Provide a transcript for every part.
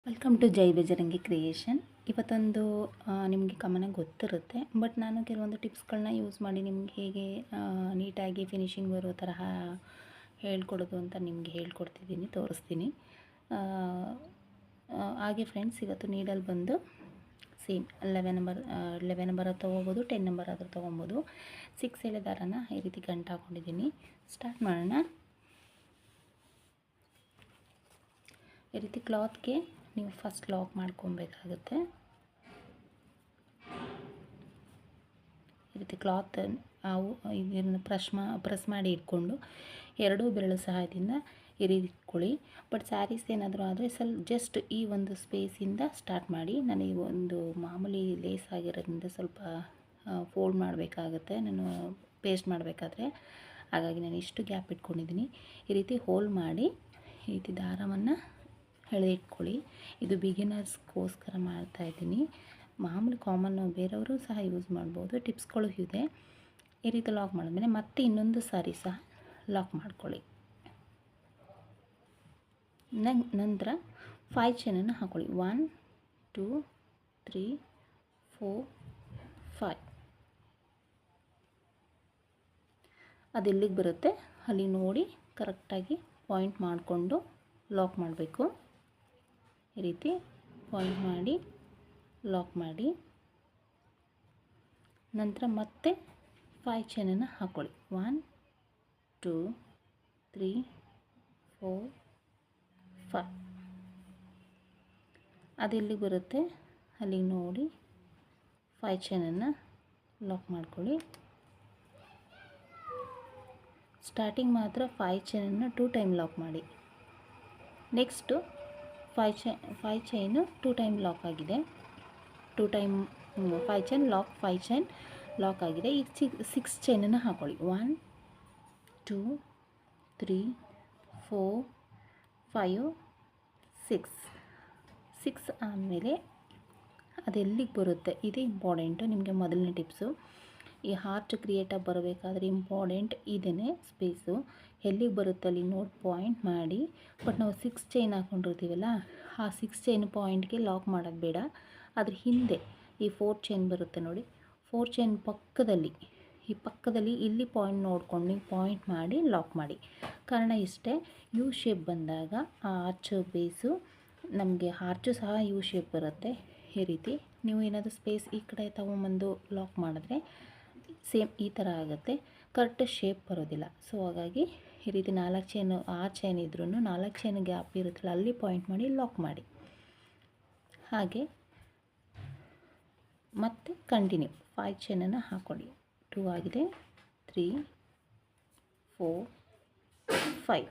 Welcome to Jai Bajrangi creation. ಇವತ್ತೊಂದು ನಿಮಗೆ ಕಾಮನಾಗಿ ಗೊತ್ತಿರುತ್ತೆ, ಬಟ್ ನಾನು ಕೆಲವೊಂದು ಟಿಪ್ಸ್ಗಳನ್ನ ಯೂಸ್ ಮಾಡಿ ನಿಮ್ಗೆ ಹೇಗೆ ನೀಟಾಗಿ ಫಿನಿಶಿಂಗ್ ಬರೋ ತರಹ ಹೇಳ್ಕೊಡೋದು ಅಂತ ನಿಮಗೆ ಹೇಳ್ಕೊಡ್ತಿದ್ದೀನಿ, ತೋರಿಸ್ತೀನಿ. ಹಾಗೆ ಫ್ರೆಂಡ್ಸ್, ಇವತ್ತು ನೀಡಲ್ ಬಂದು ಸೇಮ್ 11 ನಂಬರ್ ತೊಗೋಬೋದು, 10 ನಂಬರ್ ಆದರೂ ತೊಗೊಬೋದು. 6 ಎಳೆ ದಾರನ ಈ ರೀತಿ ಗಂಟು ಹಾಕ್ಕೊಂಡಿದ್ದೀನಿ. ಸ್ಟಾರ್ಟ್ ಮಾಡೋಣ. ಈ ರೀತಿ ಕ್ಲಾತ್ಗೆ ನೀವು ಫಸ್ಟ್ ಲಾಕ್ ಮಾಡ್ಕೊಬೇಕಾಗುತ್ತೆ. ಈ ರೀತಿ ಕ್ಲಾತ್ ಇದನ್ನು ಪ್ರೆಸ್ ಮಾಡಿ ಇಟ್ಕೊಂಡು ಎರಡೂ ಬೆರಳು ಸಹಾಯದಿಂದ ಈ ರೀತಿ ಇಟ್ಕೊಳ್ಳಿ. ಬಟ್ ಸ್ಯಾರೀಸ್ ಏನಾದರೂ ಆದರೆ ಜಸ್ಟ್ ಈ ಒಂದು ಸ್ಪೇಸಿಂದ ಸ್ಟಾರ್ಟ್ ಮಾಡಿ. ನನಗೆ ಒಂದು ಮಾಮೂಲಿ ಲೇಸ್ ಆಗಿರೋದ್ರಿಂದ ಸ್ವಲ್ಪ ಫೋಲ್ಡ್ ಮಾಡಬೇಕಾಗುತ್ತೆ ನಾನು ಪೇಸ್ಟ್ ಮಾಡಬೇಕಾದ್ರೆ, ಹಾಗಾಗಿ ನಾನು ಇಷ್ಟು ಗ್ಯಾಪ್ ಇಟ್ಕೊಂಡಿದ್ದೀನಿ. ಈ ರೀತಿ ಹೋಲ್ ಮಾಡಿ ಈ ರೀತಿ ದಾರವನ್ನು ಎಳೆದಿಟ್ಕೊಳ್ಳಿ. ಇದು ಬಿಗಿನರ್ಸ್ಗೋಸ್ಕರ ಮಾಡ್ತಾಯಿದ್ದೀನಿ. ಮಾಮೂಲಿ ಕಾಮನ್ನು ಬೇರೆಯವರು ಸಹ ಯೂಸ್ ಮಾಡ್ಬೋದು, ಟಿಪ್ಸ್ಗಳು ಇದೆ. ಈ ರೀತಿ ಲಾಕ್ ಮಾಡಿದ್ಮೇಲೆ ಮತ್ತೆ ಇನ್ನೊಂದು ಸಾರಿ ಸಹ ಲಾಕ್ ಮಾಡ್ಕೊಳ್ಳಿ. ನಂತರ 5 ಚೈನನ್ನು ಹಾಕೊಳ್ಳಿ. 1 2 3 4 5. ಅದು ಎಲ್ಲಿಗೆ ಬರುತ್ತೆ ಅಲ್ಲಿ ನೋಡಿ ಕರೆಕ್ಟಾಗಿ ಪಾಯಿಂಟ್ ಮಾಡಿಕೊಂಡು ಲಾಕ್ ಮಾಡಬೇಕು. ಈ ರೀತಿ ಪಾಯಿಂಟ್ ಮಾಡಿ ಲಾಕ್ ಮಾಡಿ. ನಂತರ ಮತ್ತೆ 5 ಚೈನನ್ನು ಹಾಕೊಳ್ಳಿ. 1 2 3 4 5. ಅದೆಲ್ಲಿ ಬರುತ್ತೆ ಅಲ್ಲಿಗೆ ನೋಡಿ 5 ಚೈನನ್ನು ಲಾಕ್ ಮಾಡ್ಕೊಳ್ಳಿ. ಸ್ಟಾರ್ಟಿಂಗ್ ಮಾತ್ರ 5 ಚೈನನ್ನು 2 ಟೈಮ್ ಲಾಕ್ ಮಾಡಿ. ನೆಕ್ಸ್ಟು 5 ಚೈನು 2 ಟೈಮ್ ಲಾಕ್ ಆಗಿದೆ. 2 time 5 chain lock, 5 chain lock ಆಗಿದೆ. ಈಗ 6 ಚೈನನ್ನು ಹಾಕೊಳ್ಳಿ. 1 2 3 4 5 6 ಆದಮೇಲೆ ಅದೆಲ್ಲಿಗೆ ಬರುತ್ತೆ ಇದು ಇಂಪಾರ್ಟೆಂಟು. ನಿಮಗೆ ಮೊದಲನೇ ಟಿಪ್ಸು, ಈ ಹಾರ್ಟ್ ಕ್ರಿಯೇಟಾಗಿ ಬರಬೇಕಾದ್ರೆ ಇಂಪಾರ್ಟೆಂಟ್ ಇದೇ ಸ್ಪೇಸು. ಎಲ್ಲಿಗೆ ಬರುತ್ತೆ ಅಲ್ಲಿ ನೋಡಿ ಪಾಯಿಂಟ್ ಮಾಡಿ. ಬಟ್ ನಾವು 6 ಚೈನ್ ಹಾಕ್ಕೊಂಡಿರ್ತೀವಲ್ಲ, ಆ 6 ಚೈನ್ ಪಾಯಿಂಟ್ಗೆ ಲಾಕ್ ಮಾಡೋದು ಬೇಡ. ಅದ್ರ ಹಿಂದೆ ಈ 4 ಚೈನ್ ಬರುತ್ತೆ ನೋಡಿ, 4 ಚೈನ್ ಪಕ್ಕದಲ್ಲಿ ಇಲ್ಲಿ ಪಾಯಿಂಟ್ ನೋಡ್ಕೊಂಡು ನೀವು ಪಾಯಿಂಟ್ ಮಾಡಿ ಲಾಕ್ ಮಾಡಿ. ಕಾರಣ ಇಷ್ಟೇ, ಯು ಶೇಪ್ ಬಂದಾಗ ಆ ಆರ್ಚ್ ಬೇಸು ನಮಗೆ ಆರ್ಚು ಸಹ ಯು ಶೇಪ್ ಬರುತ್ತೆ. ಈ ರೀತಿ ನೀವು ಏನಾದರೂ ಸ್ಪೇಸ್ ಈ ಕಡೆ ತೊಗೊಂಬಂದು ಲಾಕ್ ಮಾಡಿದ್ರೆ ಸೇಮ್ ಈ ಥರ ಆಗುತ್ತೆ, ಕರೆಕ್ಟ್ ಶೇಪ್ ಬರೋದಿಲ್ಲ. ಸೊ ಹಾಗಾಗಿ ಈ ರೀತಿ 4 ಚೈನು, 6 ಚೈನ್ ಇದ್ರೂ 4 ಚೈನ್ ಗ್ಯಾಪ್ ಇರುತ್ತಲ್ಲ ಅಲ್ಲಿ ಪಾಯಿಂಟ್ ಮಾಡಿ ಲಾಕ್ ಮಾಡಿ. ಹಾಗೆ ಮತ್ತೆ ಕಂಟಿನ್ಯೂ 5 ಚೈನನ್ನು ಹಾಕ್ಕೊಳ್ಳಿ. 2 ಆಗಿದೆ, 3 4 5.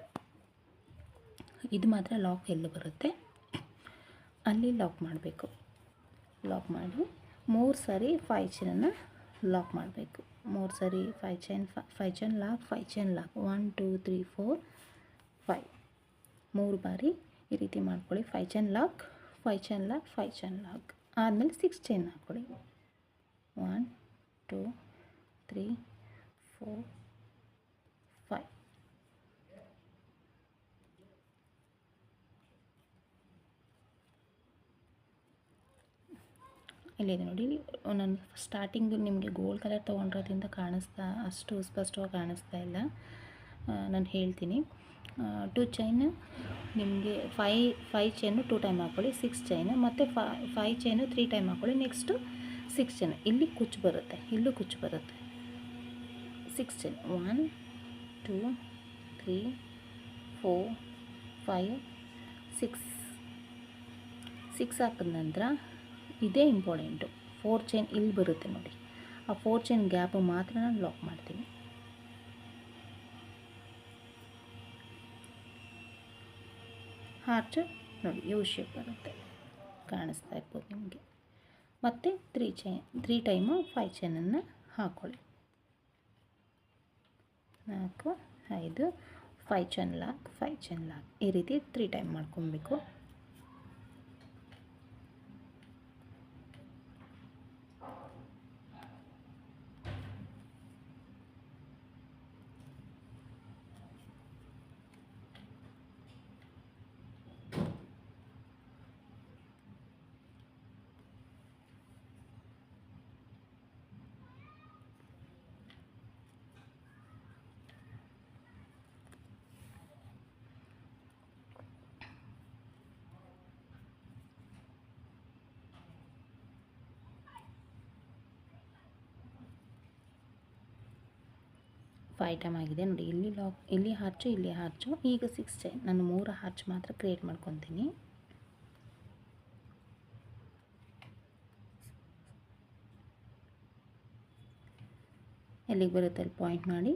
ಇದು ಮಾತ್ರ ಲಾಕ್ ಎಲ್ಲಿ ಬರುತ್ತೆ ಅಲ್ಲಿ ಲಾಕ್ ಮಾಡಬೇಕು. ಲಾಕ್ ಮಾಡಿ 3 ಸಾರಿ 5 ಚೈನನ್ನು ಲಾಕ್ ಮಾಡಬೇಕು. 3 ಸಾರಿ 5 ಚೈನ್ ಲಾಕ್, 5 ಚೈನ್ ಲಾಕ್, 1 2 3 4 5. 3 ಬಾರಿ ಈ ರೀತಿ ಮಾಡ್ಕೊಳ್ಳಿ. 5 chain lock, 5 chain lock, 5 chain lock ಆದಮೇಲೆ 6 ಚೈನ್ ಹಾಕ್ಕೊಳ್ಳಿ. 1 2 3 4 5. ಇಲ್ಲಿದೆ ನೋಡಿ. ನಾನು ಸ್ಟಾರ್ಟಿಂಗು ನಿಮಗೆ ಗೋಲ್ಡ್ ಕಲರ್ ತೊಗೊಂಡಿರೋದ್ರಿಂದ ಅಷ್ಟು ಸ್ಪಷ್ಟವಾಗಿ ಕಾಣಿಸ್ತಾ ಇಲ್ಲ. ನಾನು ಹೇಳ್ತೀನಿ. 2 ಚೈನ್ ನಿಮಗೆ 5 ಚೈನು 2 ಟೈಮ್ ಹಾಕ್ಕೊಳ್ಳಿ. 6 ಚೈನ್ ಮತ್ತು 5 ಚೈನು 3 ಟೈಮ್ ಹಾಕ್ಕೊಳ್ಳಿ. ನೆಕ್ಸ್ಟು 6 ಚೈನ್ ಇಲ್ಲಿ ಕುಚ್ಚು ಬರುತ್ತೆ, ಇಲ್ಲೂ ಕುಚ್ಚು ಬರುತ್ತೆ. 6 ಚೈನ್ 1 2 3 4 5 6 ಹಾಕಿದ ನಂತರ ಇದೇ ಇಂಪಾರ್ಟೆಂಟು, 4 ಚೈನ್ ಇಲ್ಲಿ ಬರುತ್ತೆ ನೋಡಿ, ಆ 4 ಚೈನ್ ಗ್ಯಾಪು ಮಾತ್ರ ನಾನು ಲಾಕ್ ಮಾಡ್ತೀನಿ. ಹಾರ್ಟ್ ನೋಡಿ ಯು ಶೇಪ್ ಬರುತ್ತೆ, ಕಾಣಿಸ್ತಾ ಇರ್ಬೋದು ನಿಮಗೆ. ಮತ್ತು 3 ಟೈಮು 5 ಚೈನನ್ನು ಹಾಕ್ಕೊಳ್ಳಿ. 4 5 5 ಚೈನ್ ಲಾಕ್, 5 ಚೈನ್ ಲಾಕ್ ಈ ರೀತಿ 3 ಟೈಮ್ ಮಾಡ್ಕೊಬೇಕು. 5 ಟೈಮ್ ಆಗಿದೆ ನೋಡಿ. ಇಲ್ಲಿ ಲಾಕ್, ಇಲ್ಲಿ ಹಾರ್ಚು, ಇಲ್ಲಿ ಹಾರ್ಚು. ಈಗ 6 ಚೈನ್. ನಾನು 3 ಹಾರ್ಚ್ ಮಾತ್ರ ಕ್ರಿಯೇಟ್ ಮಾಡ್ಕೊತೀನಿ. ಎಲ್ಲಿಗೆ ಬರುತ್ತೆ ಅಲ್ಲಿ ಪಾಯಿಂಟ್ ಮಾಡಿ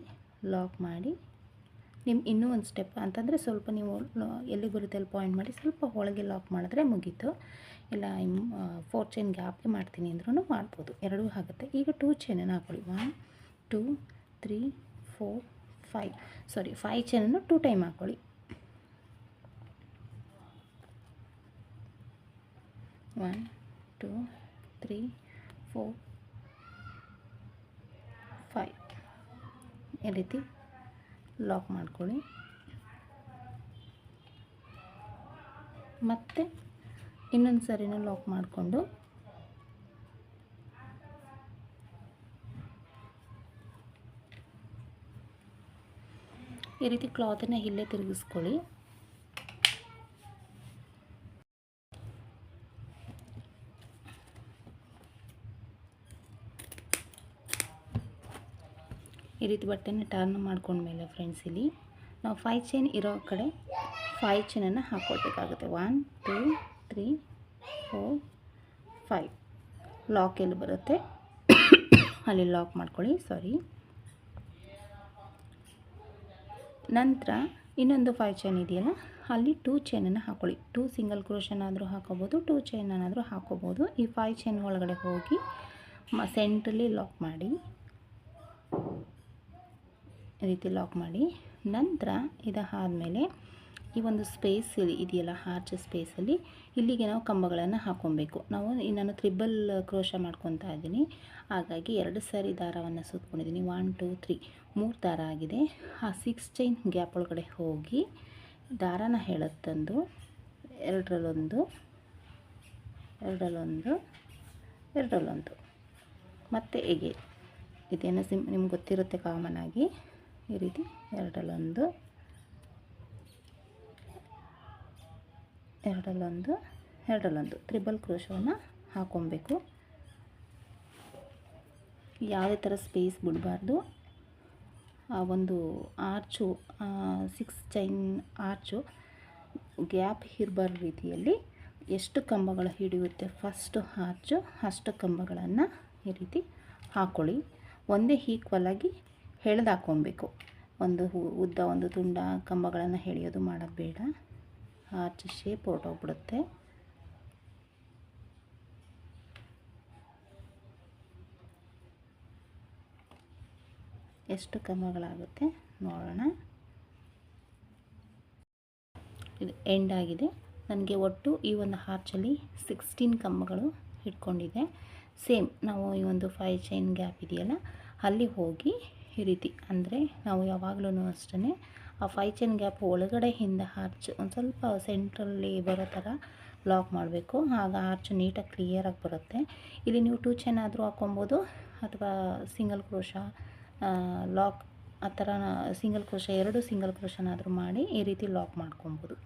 ಲಾಕ್ ಮಾಡಿ. ನಿಮ್ಗೆ ಇನ್ನೂ ಒಂದು ಸ್ಟೆಪ್ ಅಂತಂದರೆ ಸ್ವಲ್ಪ ನೀವು ಎಲ್ಲಿಗೆ ಬರುತ್ತೆ ಅಲ್ಲಿ ಪಾಯಿಂಟ್ ಮಾಡಿ ಸ್ವಲ್ಪ ಒಳಗೆ ಲಾಕ್ ಮಾಡಿದ್ರೆ ಮುಗೀತು. ಇಲ್ಲ 4 ಚೈನ್ ಗ್ಯಾಪ್ಗೆ ಮಾಡ್ತೀನಿ ಅಂದ್ರೂ ಮಾಡ್ಬೋದು, ಎರಡೂ ಆಗುತ್ತೆ. ಈಗ 2 ಚೈನನ್ನು ಹಾಕೊಳ್ಳಿ. 1 2 3 4 5 ಸಾರಿ 5 ಚೈನನ್ನು 2 ಟೈಮ್ ಹಾಕೊಳ್ಳಿ. 1 2 3 4 5 ಈ ರೀತಿ ಲಾಕ್ ಮಾಡ್ಕೊಳ್ಳಿ. ಮತ್ತು ಇನ್ನೊಂದು ಸರಿನೂ ಲಾಕ್ ಮಾಡಿಕೊಂಡು ಈ ರೀತಿ ಕ್ಲಾತನ್ನು ಇಲ್ಲೇ ತಿರುಗಿಸ್ಕೊಳ್ಳಿ. ಈ ರೀತಿ ಬಟ್ಟೆನ ಟರ್ನ್ ಮಾಡ್ಕೊಂಡ್ಮೇಲೆ ಫ್ರೆಂಡ್ಸ್, ಇಲ್ಲಿ ನಾವು 5 ಚೈನ್ ಇರೋ ಕಡೆ 5 ಚೈನನ್ನು ಹಾಕ್ಕೊಳ್ಬೇಕಾಗುತ್ತೆ. 1 2 3 4 5 ಲಾಕ್ ಎಲ್ಲಿ ಬರುತ್ತೆ ಅಲ್ಲಿ ಲಾಕ್ ಮಾಡ್ಕೊಳ್ಳಿ. ಸಾರಿ. ನಂತರ ಇನ್ನೊಂದು 5 ಚೈನ್ ಇದೆಯಲ್ಲ ಅಲ್ಲಿ 2 ಚೈನನ್ನು ಹಾಕ್ಕೊಳ್ಳಿ. 2 ಸಿಂಗಲ್ ಕ್ರೋಶನ್ ಆದರೂ ಹಾಕೋಬೋದು, 2 ಚೈನನ್ನಾದರೂ ಹಾಕೋಬೋದು. ಈ 5 ಚೈನ್ ಒಳಗಡೆ ಹೋಗಿ ಸೆಂಟ್ರಲ್ಲಿ ಲಾಕ್ ಮಾಡಿ, ಈ ರೀತಿ ಲಾಕ್ ಮಾಡಿ. ನಂತರ ಇದಾದಮೇಲೆ ಈ ಒಂದು ಸ್ಪೇಸ್ ಇದೆಯಲ್ಲ ಹಾರ್ಚ್ ಸ್ಪೇಸಲ್ಲಿ ಇಲ್ಲಿಗೆ ನಾವು ಕಂಬಗಳನ್ನು ಹಾಕ್ಕೊಬೇಕು. ನಾನು ತ್ರಿಬಲ್ ಕ್ರೋಶ ಮಾಡ್ಕೊತಾ ಇದ್ದೀನಿ, ಹಾಗಾಗಿ 2 ಸಾರಿ ದಾರವನ್ನು ಸುತ್ಕೊಂಡಿದ್ದೀನಿ. 1 2 3 3 ದಾರ ಆಗಿದೆ. ಆ 6 ಚೈನ್ ಗ್ಯಾಪ್ ಒಳಗಡೆ ಹೋಗಿ ದಾರನ ಹೇಳುತ್ತಂದು ಎರಡರಲ್ಲೊಂದು ಮತ್ತು ಹೇಗೆ ಇದೇನು ನಿಮ್ಗೆ ಗೊತ್ತಿರುತ್ತೆ ಕಾಮನ್ ಆಗಿ. ಈ ರೀತಿ ಎರಡಲ್ಲೊಂದು ತ್ರಿಬಲ್ ಕ್ರೋಶವನ್ನು ಹಾಕ್ಕೊಬೇಕು. ಯಾವುದೇ ಥರ ಸ್ಪೇಸ್ ಬಿಡಬಾರ್ದು. ಆ ಒಂದು ಆರ್ಚು 6 ಚೈನ್ ಆರ್ಚು ಗ್ಯಾಪ್ ಇರಬಾರ್ದು ರೀತಿಯಲ್ಲಿ ಎಷ್ಟು ಕಂಬಗಳು ಹಿಡಿಯುತ್ತೆ ಫಸ್ಟ್ ಆರ್ಚು ಅಷ್ಟು ಕಂಬಗಳನ್ನು ಈ ರೀತಿ ಹಾಕ್ಕೊಳ್ಳಿ. ಒಂದೇ ಈಕ್ವಲಾಗಿ ಎಳೆದು ಹಾಕ್ಕೊಬೇಕು. ಒಂದು ಉದ್ದ ಒಂದು ತುಂಡ ಕಂಬಗಳನ್ನು ಎಳೆಯೋದು ಮಾಡೋದು ಬೇಡ, ಆರ್ಚ್ ಶೇಪ್ ಹೊರಟೋಗ್ಬಿಡುತ್ತೆ. ಎಷ್ಟು ಕಂಬಗಳಾಗುತ್ತೆ ನೋಡೋಣ. ಇದು ಎಂಡ್ ಆಗಿದೆ. ನನಗೆ ಒಟ್ಟು ಈ ಒಂದು ಆರ್ಚಲ್ಲಿ 16 ಕಂಬಗಳು ಇಟ್ಕೊಂಡಿದೆ. ಸೇಮ್ ನಾವು ಈ ಒಂದು 5 ಚೈನ್ ಗ್ಯಾಪ್ ಇದೆಯಲ್ಲ ಅಲ್ಲಿ ಹೋಗಿ ಈ ರೀತಿ, ಅಂದರೆ ನಾವು ಯಾವಾಗಲೂ ಅಷ್ಟೇ ಆ 5 ಚೈನ್ ಗ್ಯಾಪ್ ಒಳಗಡೆಯಿಂದ ಆರ್ಚ್ ಒಂದು ಸ್ವಲ್ಪ ಸೆಂಟ್ರಲ್ಲಿ ಬರೋ ಥರ ಲಾಕ್ ಮಾಡಬೇಕು. ಆಗ ಆರ್ಚ್ ನೀಟಾಗಿ ಕ್ಲಿಯರಾಗಿ ಬರುತ್ತೆ. ಇಲ್ಲಿ ನೀವು 2 ಚೈನ್ ಆದರೂ ಹಾಕ್ಕೊಬೋದು, ಅಥವಾ ಸಿಂಗಲ್ ಕ್ರೋಶ ಲಾಕ್ ಆ ಥರ ಸಿಂಗಲ್ ಕ್ರೋಶ 2 ಸಿಂಗಲ್ ಕ್ರೋಶನಾದರೂ ಮಾಡಿ ಈ ರೀತಿ ಲಾಕ್ ಮಾಡ್ಕೊಬೋದು.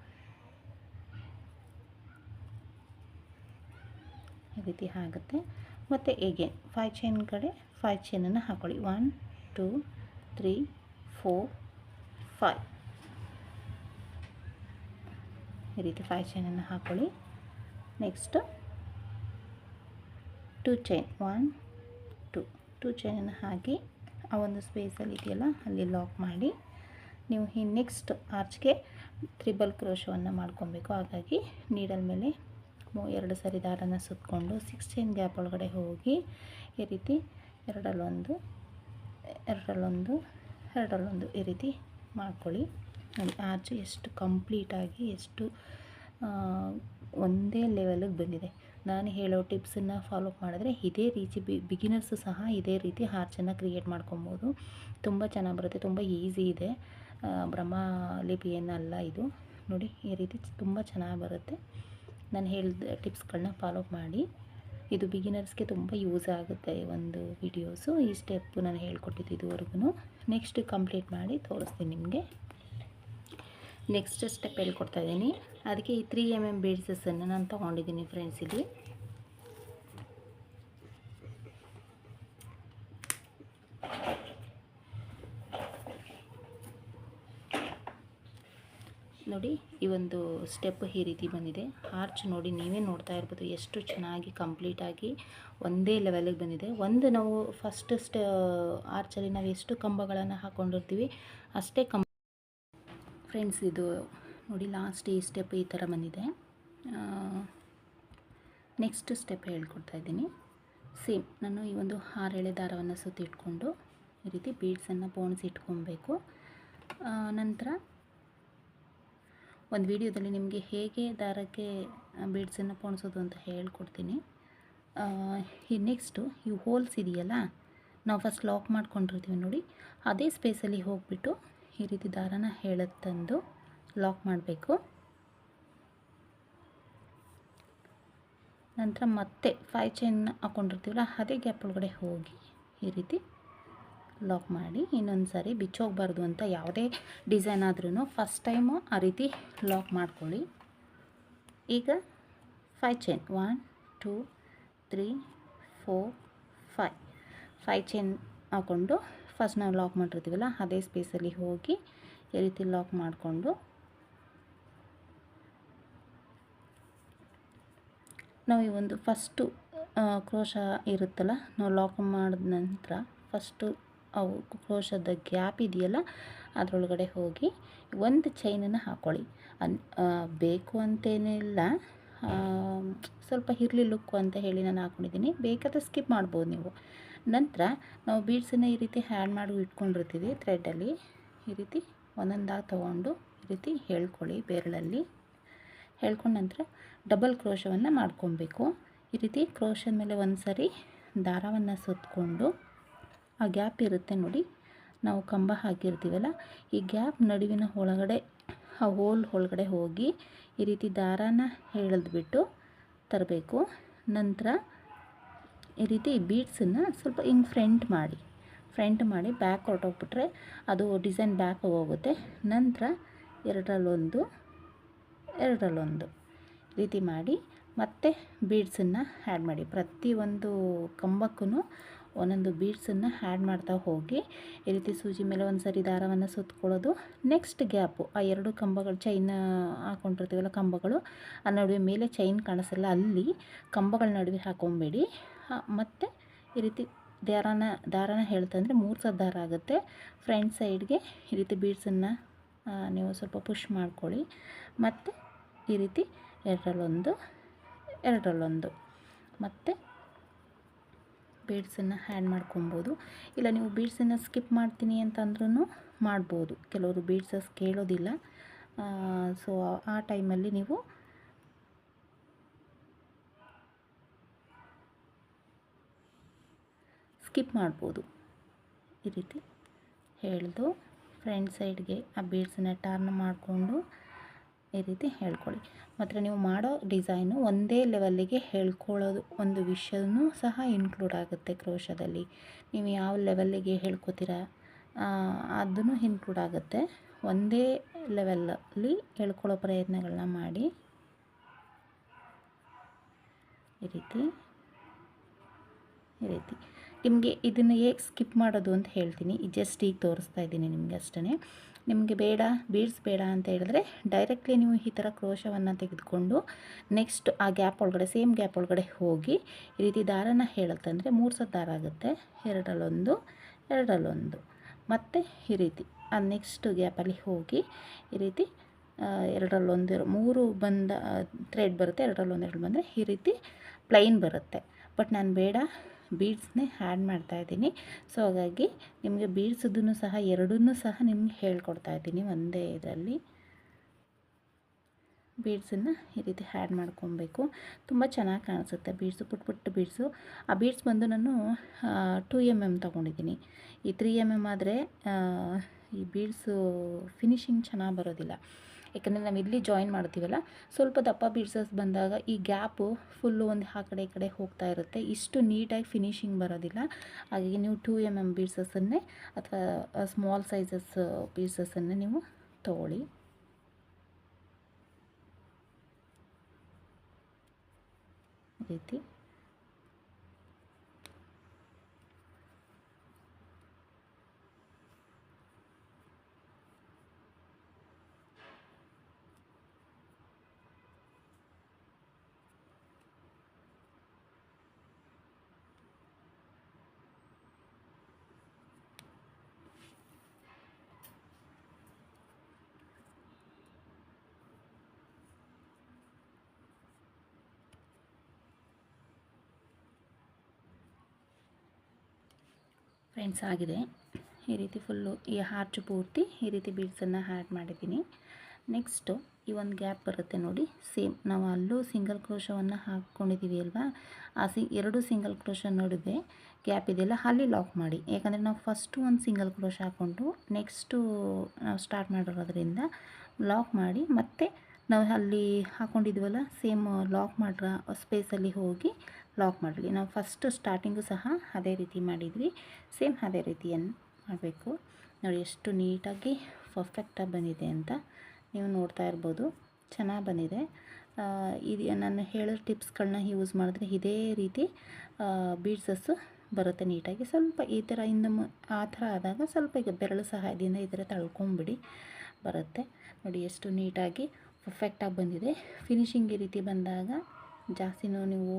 ಈ ರೀತಿ ಆಗುತ್ತೆ. ಮತ್ತು ಹೇಗೆ 5 ಚೈನ್ ಕಡೆ 5 ಚೈನನ್ನು ಹಾಕ್ಕೊಳ್ಳಿ. 1 2 3 4 5 ಈ ರೀತಿ 5 ಚೈನನ್ನು ಹಾಕ್ಕೊಳ್ಳಿ. ನೆಕ್ಸ್ಟ್ 2 ಚೈನ್ 1 2 ಚೈನನ್ನು ಹಾಕಿ ಆ ಒಂದು ಸ್ಪೇಸಲ್ಲಿ ಇದೆಯಲ್ಲ ಅಲ್ಲಿ ಲಾಕ್ ಮಾಡಿ. ನೀವು ಈ ನೆಕ್ಸ್ಟ್ ಆರ್ಚ್ಗೆ ತ್ರಿಬಲ್ ಕ್ರೋಶವನ್ನು ಮಾಡ್ಕೊಬೇಕು. ಹಾಗಾಗಿ ನೀಡಲ್ ಮೇಲೆ 2 ಸರಿ ದಾರನ ಸುತ್ತಕೊಂಡು 6 ಚೈನ್ ಗ್ಯಾಪ್ ಒಳಗಡೆ ಹೋಗಿ ಈ ರೀತಿ ಎರಡಲ್ಲೊಂದು ಈ ರೀತಿ ಮಾಡ್ಕೊಳ್ಳಿ. ನೋಡಿ ಆರ್ಚ್ ಎಷ್ಟು ಕಂಪ್ಲೀಟಾಗಿ ಎಷ್ಟು ಒಂದೇ ಲೆವೆಲಿಗೆ ಬಂದಿದೆ. ನಾನು ಹೇಳೋ ಟಿಪ್ಸನ್ನು ಫಾಲೋ ಮಾಡಿದ್ರೆ ಇದೇ ರೀತಿ ಬಿಗಿನರ್ಸು ಸಹ ಇದೇ ರೀತಿ ಆರ್ಚನ್ನು ಕ್ರಿಯೇಟ್ ಮಾಡ್ಕೊಬೋದು. ತುಂಬ ಚೆನ್ನಾಗಿ ಬರುತ್ತೆ, ತುಂಬ ಈಸಿ ಇದೆ. ಬ್ರಹ್ಮ ಲಿಪಿ ಏನಲ್ಲ ಇದು. ನೋಡಿ ಈ ರೀತಿ ತುಂಬ ಚೆನ್ನಾಗಿ ಬರುತ್ತೆ. ನಾನು ಹೇಳಿದ ಟಿಪ್ಸ್ಗಳನ್ನ ಫಾಲೋ ಮಾಡಿ. ಇದು ಬಿಗಿನರ್ಸ್ಗೆ ತುಂಬ ಯೂಸ್ ಆಗುತ್ತೆ ಒಂದು ವಿಡಿಯೋಸು. ಈ ಸ್ಟೆಪ್ಪು ನಾನು ಹೇಳ್ಕೊಟ್ಟಿದ್ದು ಇದುವರೆಗೂ. ನೆಕ್ಸ್ಟ್ ಕಂಪ್ಲೀಟ್ ಮಾಡಿ ತೋರಿಸ್ತೀನಿ ನಿಮಗೆ. ನೆಕ್ಸ್ಟ್ ಸ್ಟೆಪ್ ಹೇಳ್ಕೊಡ್ತಾ ಇದ್ದೀನಿ. ಅದಕ್ಕೆ ಈ 3 mm ಬೀಡ್ಸನ್ನು ನಾನು ತೊಗೊಂಡಿದ್ದೀನಿ ಫ್ರೆಂಡ್ಸ್. ಇಲ್ಲಿ ನೋಡಿ ಈ ಒಂದು ಸ್ಟೆಪ್ ಈ ರೀತಿ ಬಂದಿದೆ. ಆರ್ಚ್ ನೋಡಿ ನೀವೇ ನೋಡ್ತಾ ಇರ್ಬೋದು ಎಷ್ಟು ಚೆನ್ನಾಗಿ ಕಂಪ್ಲೀಟಾಗಿ ಒಂದೇ ಲೆವೆಲಿಗೆ ಬಂದಿದೆ. ಒಂದು ನಾವು ಫಸ್ಟ್ ಆರ್ಚಲ್ಲಿ ನಾವು ಎಷ್ಟು ಕಂಬಗಳನ್ನು ಹಾಕ್ಕೊಂಡಿರ್ತೀವಿ ಅಷ್ಟೇ ಫ್ರೆಂಡ್ಸ್ ಇದು ನೋಡಿ ಲಾಸ್ಟ್ ಈ ಸ್ಟೆಪ್ ಈ ಥರ ಬಂದಿದೆ. ನೆಕ್ಸ್ಟ್ ಸ್ಟೆಪ್ ಹೇಳ್ಕೊಡ್ತಾ ಇದ್ದೀನಿ. ಸೇಮ್ ನಾನು ಈ ಒಂದು 6 ಎಳೆ ದಾರವನ್ನು ಸುತ್ತಿಟ್ಕೊಂಡು ಈ ರೀತಿ ಬೀಡ್ಸನ್ನು ಪೋಣಿಸಿ ಇಟ್ಕೊಬೇಕು. ನಂತರ ಒಂದು ವಿಡಿಯೋದಲ್ಲಿ ನಿಮಗೆ ಹೇಗೆ ದಾರಕ್ಕೆ ಬೀಡ್ಸನ್ನು ಪೋಣಿಸೋದು ಅಂತ ಹೇಳ್ಕೊಡ್ತೀನಿ. ಈ ನೆಕ್ಸ್ಟು ಈ ಹೋಲ್ಸ್ ಇದೆಯಲ್ಲ, ನಾವು ಫಸ್ಟ್ ಲಾಕ್ ಮಾಡ್ಕೊಂಡಿರ್ತೀವಿ ನೋಡಿ, ಅದೇ ಸ್ಪೇಸಲ್ಲಿ ಹೋಗಿಬಿಟ್ಟು ಈ ರೀತಿ ದಾರನ ತಂದು ಲಾಕ್ ಮಾಡಬೇಕು. ನಂತರ ಮತ್ತೆ 5 ಚೈನ್ ಹಾಕ್ಕೊಂಡಿರ್ತೀವಲ್ಲ ಅದೇ ಗ್ಯಾಪ್ ಒಳಗಡೆ ಹೋಗಿ ಈ ರೀತಿ ಲಾಕ್ ಮಾಡಿ ಇನ್ನೊಂದು ಸಾರಿ ಬಿಚ್ಚೋಗಬಾರ್ದು ಅಂತ ಯಾವುದೇ ಡಿಸೈನ್ ಆದ್ರೂ ಫಸ್ಟ್ ಟೈಮು ಆ ರೀತಿ ಲಾಕ್ ಮಾಡ್ಕೊಳ್ಳಿ. ಈಗ 5 ಚೈನ್ 1 2 3 4 5 ಚೈನ್ ಹಾಕ್ಕೊಂಡು ಫಸ್ಟ್ ನಾವು ಲಾಕ್ ಮಾಡಿರ್ತೀವಲ್ಲ ಅದೇ ಸ್ಪೇಸಲ್ಲಿ ಹೋಗಿ ಈ ರೀತಿ ಲಾಕ್ ಮಾಡಿಕೊಂಡು ನಾವು ಈ ಒಂದು ಫಸ್ಟು ಕ್ರೋಶ ಇರುತ್ತಲ್ಲ, ನಾವು ಲಾಕ್ ಮಾಡಿದ ನಂತರ ಫಸ್ಟು ಅವು ಕ್ರೋಶದ ಗ್ಯಾಪ್ ಇದೆಯಲ್ಲ ಅದರೊಳಗಡೆ ಹೋಗಿ ಒಂದು ಚೈನನ್ನು ಹಾಕ್ಕೊಳ್ಳಿ. ಬೇಕು ಅಂತೇನಿಲ್ಲ, ಸ್ವಲ್ಪ ಇರಲಿ ಲುಕ್ಕು ಅಂತ ಹೇಳಿ ನಾನು ಹಾಕ್ಕೊಂಡಿದ್ದೀನಿ. ಬೇಕಾದರೆ ಸ್ಕಿಪ್ ಮಾಡ್ಬೋದು ನೀವು. ನಂತರ ನಾವು ಬೀಡ್ಸನ್ನು ಈ ರೀತಿ ಹ್ಯಾಡ್ ಮಾಡಿ ಇಟ್ಕೊಂಡಿರ್ತೀವಿ ಥ್ರೆಡ್ಡಲ್ಲಿ. ಈ ರೀತಿ ಒಂದೊಂದಾಗಿ ತೊಗೊಂಡು ಈ ರೀತಿ ಹೇಳ್ಕೊಳ್ಳಿ ಬೆರಳಲ್ಲಿ. ಹೇಳ್ಕೊಂಡ ನಂತರ ಡಬಲ್ ಕ್ರೋಶವನ್ನು ಮಾಡ್ಕೊಬೇಕು. ಈ ರೀತಿ ಕ್ರೋಶದ ಮೇಲೆ ಒಂದು ಸರಿ ದಾರವನ್ನು ಸುತ್ತಕೊಂಡು ಆ ಗ್ಯಾಪ್ ಇರುತ್ತೆ ನೋಡಿ, ನಾವು ಕಂಬ ಹಾಕಿರ್ತೀವಲ್ಲ, ಈ ಗ್ಯಾಪ್ ನಡುವಿನ ಒಳಗಡೆ ಆ ಹೋಲ್ ಒಳಗಡೆ ಹೋಗಿ ಈ ರೀತಿ ದಾರಾನ ಎಳೆದ್ಬಿಟ್ಟು ತರಬೇಕು. ನಂತರ ಈ ರೀತಿ ಬೀಡ್ಸನ್ನು ಸ್ವಲ್ಪ ಹಿಂಗೆ ಫ್ರಂಟ್ ಮಾಡಿ ಬ್ಯಾಕ್ ಹೊರಟೋಗ್ಬಿಟ್ರೆ ಅದು ಡಿಸೈನ್ ಬ್ಯಾಕ್ ಹೋಗುತ್ತೆ. ನಂತರ ಎರಡರಲ್ಲೊಂದು ರೀತಿ ಮಾಡಿ ಮತ್ತೆ ಬೀಡ್ಸನ್ನು ಆ್ಯಡ್ ಮಾಡಿ. ಪ್ರತಿಯೊಂದು ಕಂಬಕ್ಕೂ ಒಂದೊಂದು ಬೀಡ್ಸನ್ನು ಆ್ಯಡ್ ಮಾಡ್ತಾ ಹೋಗಿ ಈ ರೀತಿ ಸೂಜಿ ಮೇಲೆ ಒಂದು ಸರಿ ದಾರವನ್ನು ಸುತ್ತಕೊಳ್ಳೋದು. ನೆಕ್ಸ್ಟ್ ಗ್ಯಾಪು ಆ ಎರಡು ಕಂಬಗಳು ಚೈನ್ ಹಾಕ್ಕೊಂಡಿರ್ತೀವಲ್ಲ ಕಂಬಗಳು, ಆ ನಡುವೆ ಮೇಲೆ ಚೈನ್ ಕಾಣಿಸಲ್ಲ, ಅಲ್ಲಿ ಕಂಬಗಳ ನಡುವೆ ಹಾಕ್ಕೊಬೇಡಿ. ಮತ್ತು ಈ ರೀತಿ ದಾರನ ಹೇಳ್ತಂದರೆ 3 ಸಲ ದಾರ ಆಗುತ್ತೆ. ಫ್ರಂಟ್ ಸೈಡ್ಗೆ ಈ ರೀತಿ ಬೀಡ್ಸನ್ನು ನೀವು ಸ್ವಲ್ಪ ಪುಷ್ ಮಾಡ್ಕೊಳ್ಳಿ. ಮತ್ತು ಈ ರೀತಿ ಎರಡರಲ್ಲೊಂದು ಮತ್ತು ಬೀಡ್ಸನ್ನು ಆ್ಯಡ್ ಮಾಡ್ಕೊಬೋದು. ಇಲ್ಲ ನೀವು ಬೀಡ್ಸನ್ನು ಸ್ಕಿಪ್ ಮಾಡ್ತೀನಿ ಅಂತಂದ್ರೂ ಮಾಡ್ಬೋದು. ಕೆಲವರು ಬೀಡ್ಸಸ್ ಕೇಳೋದಿಲ್ಲ, ಸೊ ಆ ಟೈಮಲ್ಲಿ ನೀವು ಸ್ಕಿಪ್ ಮಾಡ್ಬೋದು. ಈ ರೀತಿ ಹೇಳ್ದು ಫ್ರಂಟ್ ಸೈಡ್ಗೆ ಆ ಬೀಡ್ಸನ್ನು ಟರ್ನ್ ಮಾಡಿಕೊಂಡು ಈ ರೀತಿ ಹೇಳ್ಕೊಳ್ಳಿ. ಮತ್ತು ನೀವು ಮಾಡೋ ಡಿಸೈನು ಒಂದೇ ಲೆವೆಲ್ಲಿಗೆ ಹೇಳ್ಕೊಳ್ಳೋದು ಒಂದು ವಿಷಯನೂ ಸಹ ಇನ್ಕ್ಲೂಡ್ ಆಗುತ್ತೆ ಕ್ರೋಶದಲ್ಲಿ. ನೀವು ಯಾವ ಲೆವೆಲ್ಲಿಗೆ ಹೇಳ್ಕೊತೀರಾ ಅದನ್ನು ಇನ್ಕ್ಲೂಡ್ ಆಗುತ್ತೆ. ಒಂದೇ ಲೆವೆಲಲ್ಲಿ ಹೇಳ್ಕೊಳ್ಳೋ ಪ್ರಯತ್ನಗಳನ್ನ ಮಾಡಿ. ಈ ರೀತಿ ನಿಮಗೆ ಇದನ್ನು ಹೇಗೆ ಸ್ಕಿಪ್ ಮಾಡೋದು ಅಂತ ಹೇಳ್ತೀನಿ. ಜಸ್ಟ್ ಈಗ ತೋರಿಸ್ತಾ ಇದ್ದೀನಿ ನಿಮಗೆ ಅಷ್ಟೇ. ನಿಮಗೆ ಬೀಡ್ಸ್ ಬೇಡ ಅಂತ ಹೇಳಿದ್ರೆ ಡೈರೆಕ್ಟ್ಲಿ ನೀವು ಈ ಥರ ಕ್ರೋಶವನ್ನು ತೆಗೆದುಕೊಂಡು ನೆಕ್ಸ್ಟ್ ಆ ಗ್ಯಾಪ್ ಒಳಗಡೆ ಸೇಮ್ ಗ್ಯಾಪ್ ಒಳಗಡೆ ಹೋಗಿ ಈ ರೀತಿ ದಾರನ ಹೇಳುತ್ತಂದರೆ 3 ಸಲ ದಾರ ಆಗುತ್ತೆ. ಎರಡರಲ್ಲೊಂದು ಮತ್ತು ಈ ರೀತಿ ಆ ನೆಕ್ಸ್ಟ್ ಗ್ಯಾಪಲ್ಲಿ ಹೋಗಿ ಈ ರೀತಿ ಎರಡರಲ್ಲೊಂದು 3 ಬಂದ ಥ್ರೆಡ್ ಬರುತ್ತೆ. ಎರಡರಲ್ಲೊಂದು ಬಂದರೆ ಈ ರೀತಿ ಪ್ಲೈನ್ ಬರುತ್ತೆ. ಬಟ್ ನಾನು ಬೇಡ ಬೀಡ್ಸ್ನೇ ಆ್ಯಡ್ ಮಾಡ್ತಾಯಿದ್ದೀನಿ. ಸೊ ಹಾಗಾಗಿ ನಿಮಗೆ ಬೀಡ್ಸದನ್ನು ಸಹ ಎರಡನ್ನೂ ಸಹ ನಿಮಗೆ ಹೇಳ್ಕೊಡ್ತಾ ಇದ್ದೀನಿ. ಒಂದೇ ಇದರಲ್ಲಿ ಬೀಡ್ಸನ್ನು ಈ ರೀತಿ ಆ್ಯಡ್ ಮಾಡ್ಕೊಬೇಕು. ತುಂಬ ಚೆನ್ನಾಗಿ ಕಾಣಿಸುತ್ತೆ ಬೀಡ್ಸು, ಪುಟ್ಟ ಬೀಡ್ಸು. ಆ ಬೀಡ್ಸ್ ಬಂದು ನಾನು 2 mm ತೊಗೊಂಡಿದ್ದೀನಿ. ಈ 3 mm ಆದರೆ ಈ ಬೀಡ್ಸು ಫಿನಿಶಿಂಗ್ ಚೆನ್ನಾಗಿ ಬರೋದಿಲ್ಲ. ಯಾಕಂದರೆ ನಾವು ಇಲ್ಲಿ ಜಾಯಿನ್ ಮಾಡ್ತೀವಲ್ಲ, ಸ್ವಲ್ಪ ದಪ್ಪ ಬೀಡ್ಸಸ್ ಬಂದಾಗ ಈ ಗ್ಯಾಪು ಫುಲ್ಲು ಒಂದು ಆ ಕಡೆ ಈ ಕಡೆ ಹೋಗ್ತಾ ಇರುತ್ತೆ, ಇಷ್ಟು ನೀಟಾಗಿ ಫಿನಿಶಿಂಗ್ ಬರೋದಿಲ್ಲ. ಹಾಗಾಗಿ ನೀವು 2 mm ಬೀಡ್ಸಸ್ಸನ್ನೇ ಅಥವಾ ಸ್ಮಾಲ್ ಸೈಜಸ್ ಬೀಡ್ಸಸ್ಸನ್ನೇ ನೀವು ತೊಗೊಳ್ಳಿ. ರೀತಿ ಫ್ರೆಂಡ್ಸ್ ಆಗಿದೆ. ಈ ರೀತಿ ಫುಲ್ಲು ಈ ಹಾರ್ಚು ಪೂರ್ತಿ ಈ ರೀತಿ ಬೀಡ್ಸನ್ನು ಆ್ಯಡ್ ಮಾಡಿದ್ದೀನಿ. ನೆಕ್ಸ್ಟು ಈ ಒಂದು ಗ್ಯಾಪ್ ಬರುತ್ತೆ ನೋಡಿ, ಸೇಮ್ ನಾವು ಅಲ್ಲೂ ಸಿಂಗಲ್ ಕ್ರೋಶವನ್ನು ಹಾಕ್ಕೊಂಡಿದ್ದೀವಿ ಅಲ್ವಾ, ಆ ಎರಡು ಸಿಂಗಲ್ ಕ್ರೋಶ ನಡುವೆ ಗ್ಯಾಪ್ ಇದೆಯಲ್ಲ ಅಲ್ಲಿ ಲಾಕ್ ಮಾಡಿ. ಯಾಕಂದರೆ ನಾವು ಫಸ್ಟು ಒಂದು ಸಿಂಗಲ್ ಕ್ರೋಶ ಹಾಕ್ಕೊಂಡು ನೆಕ್ಸ್ಟು ನಾವು ಸ್ಟಾರ್ಟ್ ಮಾಡಿರೋದ್ರಿಂದ ಲಾಕ್ ಮಾಡಿ ಮತ್ತೆ ನಾವು ಅಲ್ಲಿ ಹಾಕ್ಕೊಂಡಿದ್ವಲ್ಲ ಸೇಮ್ ಲಾಕ್ ಮಾಡಿರೋ ಸ್ಪೇಸಲ್ಲಿ ಹೋಗಿ ಲಾಕ್ ಮಾಡಲಿ. ನಾವು ಫಸ್ಟು ಸ್ಟಾರ್ಟಿಂಗು ಸಹ ಅದೇ ರೀತಿ ಮಾಡಿದ್ವಿ, ಸೇಮ್ ಅದೇ ರೀತಿಯನ್ನು ಮಾಡಬೇಕು. ನೋಡಿ ಎಷ್ಟು ನೀಟಾಗಿ ಪರ್ಫೆಕ್ಟಾಗಿ ಬಂದಿದೆ ಅಂತ ನೀವು ನೋಡ್ತಾ ಇರ್ಬೋದು. ಚೆನ್ನಾಗಿ ಬಂದಿದೆ. ಇದು ನಾನು ಹೇಳೋ ಟಿಪ್ಸ್ಗಳನ್ನ ಯೂಸ್ ಮಾಡಿದ್ರೆ ಇದೇ ರೀತಿ ಬೀಡ್ಸಸ್ಸು ಬರುತ್ತೆ ನೀಟಾಗಿ. ಸ್ವಲ್ಪ ಈ ಥರ ಆ ಥರ ಆದಾಗ ಸ್ವಲ್ಪ ಈಗ ಬೆರಳು ಸಹಾಯದಿಂದ ಈ ಥರ ತಳ್ಕೊಂಬಿಡಿ, ಬರುತ್ತೆ ನೋಡಿ ಎಷ್ಟು ನೀಟಾಗಿ ಪರ್ಫೆಕ್ಟಾಗಿ ಬಂದಿದೆ. ಫಿನಿಶಿಂಗ್ ಈ ರೀತಿ ಬಂದಾಗ ಜಾಸ್ತಿನೂ ನೀವು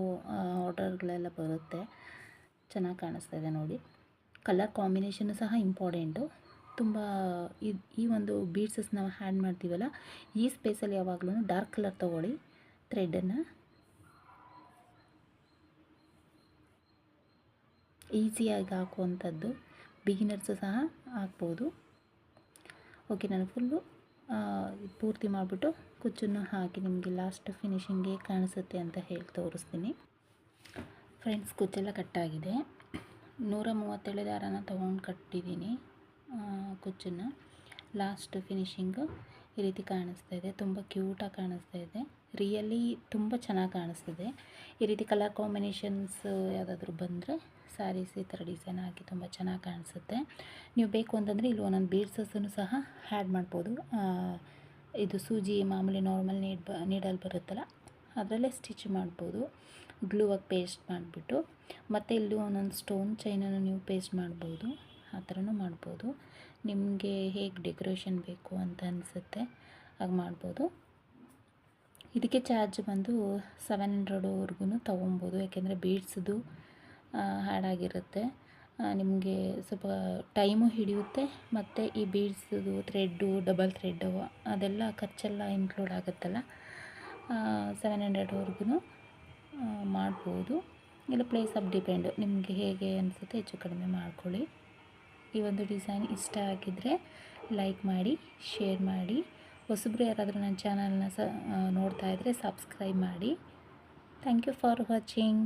ಆರ್ಡರ್ಗಳೆಲ್ಲ ಬರುತ್ತೆ, ಚೆನ್ನಾಗಿ ಕಾಣಿಸ್ತಾ ಇದೆ ನೋಡಿ. ಕಲರ್ ಕಾಂಬಿನೇಷನ್ನು ಸಹ ಇಂಪಾರ್ಟೆಂಟು. ತುಂಬ ಈ ಒಂದು ಬೀಡ್ಸಸ್ ನಾವು ಹ್ಯಾಂಡ್ ಮಾಡ್ತೀವಲ್ಲ ಈ ಸ್ಪೇಸಲ್ಲಿ ಯಾವಾಗಲೂ ಡಾರ್ಕ್ ಕಲರ್ ತೊಗೊಳ್ಳಿ. ಥ್ರೆಡನ್ನು ಈಸಿಯಾಗಿ ಹಾಕುವಂಥದ್ದು, ಬಿಗಿನರ್ಸು ಸಹ ಹಾಕ್ಬೋದು. ಓಕೆ, ನಾನು ಫುಲ್ಲು ಪೂರ್ತಿ ಮಾಡಿಬಿಟ್ಟು ಕುಚ್ಚನ್ನು ಹಾಕಿ ನಿಮಗೆ ಲಾಸ್ಟ್ ಫಿನಿಶಿಂಗ್ ಹೇಗೆ ಕಾಣಿಸುತ್ತೆ ಅಂತ ಹೇಳಿ ತೋರಿಸ್ತೀನಿ. ಫ್ರೆಂಡ್ಸ್, ಕುಚ್ಚೆಲ್ಲ ಕಟ್ಟಾಗಿದೆ. 137 ದಾರನ ತೊಗೊಂಡು ಕಟ್ಟಿದ್ದೀನಿ ಕುಚ್ಚನ್ನು. ಲಾಸ್ಟ್ ಫಿನಿಶಿಂಗು ಈ ರೀತಿ ಕಾಣಿಸ್ತಾ ಇದೆ, ತುಂಬ ಕ್ಯೂಟಾಗಿ ಕಾಣಿಸ್ತಾ ಇದೆ. ರಿಯಲಿ ತುಂಬ ಚೆನ್ನಾಗಿ ಕಾಣಿಸ್ತಿದೆ. ಈ ರೀತಿ ಕಲರ್ ಕಾಂಬಿನೇಷನ್ಸ್ ಯಾವುದಾದ್ರೂ ಬಂದರೆ ಸ್ಯಾರೀಸ್ ಈ ಥರ ಡಿಸೈನ್ ಹಾಕಿ ತುಂಬ ಚೆನ್ನಾಗಿ ಕಾಣಿಸುತ್ತೆ. ನೀವು ಬೇಕು ಅಂತಂದರೆ ಇಲ್ಲಿ ಒಂದೊಂದು ಬೀಡ್ಸನ್ನು ಸಹ ಆ್ಯಡ್ ಮಾಡ್ಬೋದು. ಇದು ಸೂಜಿ ಮಾಮೂಲಿ ನಾರ್ಮಲ್ ನೀಡಲ್ಲಿ ಬರುತ್ತಲ್ಲ ಅದರಲ್ಲೇ ಸ್ಟಿಚ್ ಮಾಡ್ಬೋದು, ಗ್ಲೂವಾಗಿ ಪೇಸ್ಟ್ ಮಾಡಿಬಿಟ್ಟು. ಮತ್ತು ಇಲ್ಲಿ ಒಂದೊಂದು ಸ್ಟೋನ್ ಚೈನನ್ನು ನೀವು ಪೇಸ್ಟ್ ಮಾಡ್ಬೋದು, ಆ ಥರನೂ ಮಾಡ್ಬೋದು. ನಿಮಗೆ ಹೇಗೆ ಡೆಕೋರೇಷನ್ ಬೇಕು ಅಂತ ಅನಿಸುತ್ತೆ ಹಾಗೆ ಮಾಡ್ಬೋದು. ಇದಕ್ಕೆ ಚಾರ್ಜ್ ಬಂದು 700ವರೆಗೂ ತೊಗೊಬೋದು, ಯಾಕೆಂದರೆ ಬೀಡ್ಸ್ದು ಆ್ಯಡ್ ಆಗಿರುತ್ತೆ. ನಿಮಗೆ ಸ್ವಲ್ಪ ಟೈಮು ಹಿಡಿಯುತ್ತೆ, ಮತ್ತು ಈ ಬೀಡ್ಸ್ದು ಥ್ರೆಡ್ಡು, ಡಬಲ್ ಥ್ರೆಡ್ಡು ಅದೆಲ್ಲ ಖರ್ಚೆಲ್ಲ ಇನ್ಕ್ಲೂಡ್ ಆಗುತ್ತಲ್ಲ. 700ವರೆಗೂ ಮಾಡ್ಬೋದು. ಇಲ್ಲ ಪ್ಲೇಸ್ ಆಫ್ ಡಿಪೆಂಡು, ನಿಮಗೆ ಹೇಗೆ ಅನಿಸುತ್ತೆ ಹೆಚ್ಚು ಕಡಿಮೆ ಮಾಡ್ಕೊಳ್ಳಿ. ಈ ಒಂದು ಡಿಸೈನ್ ಇಷ್ಟ ಆಗಿದ್ದರೆ ಲೈಕ್ ಮಾಡಿ, ಶೇರ್ ಮಾಡಿ. ಹೊಸಬ್ರು ಯಾರಾದರೂ ನನ್ನ ಚಾನಲ್ನ ನೋಡ್ತಾ ಇದ್ದರೆ ಸಬ್ಸ್ಕ್ರೈಬ್ ಮಾಡಿ. Thank you for watching.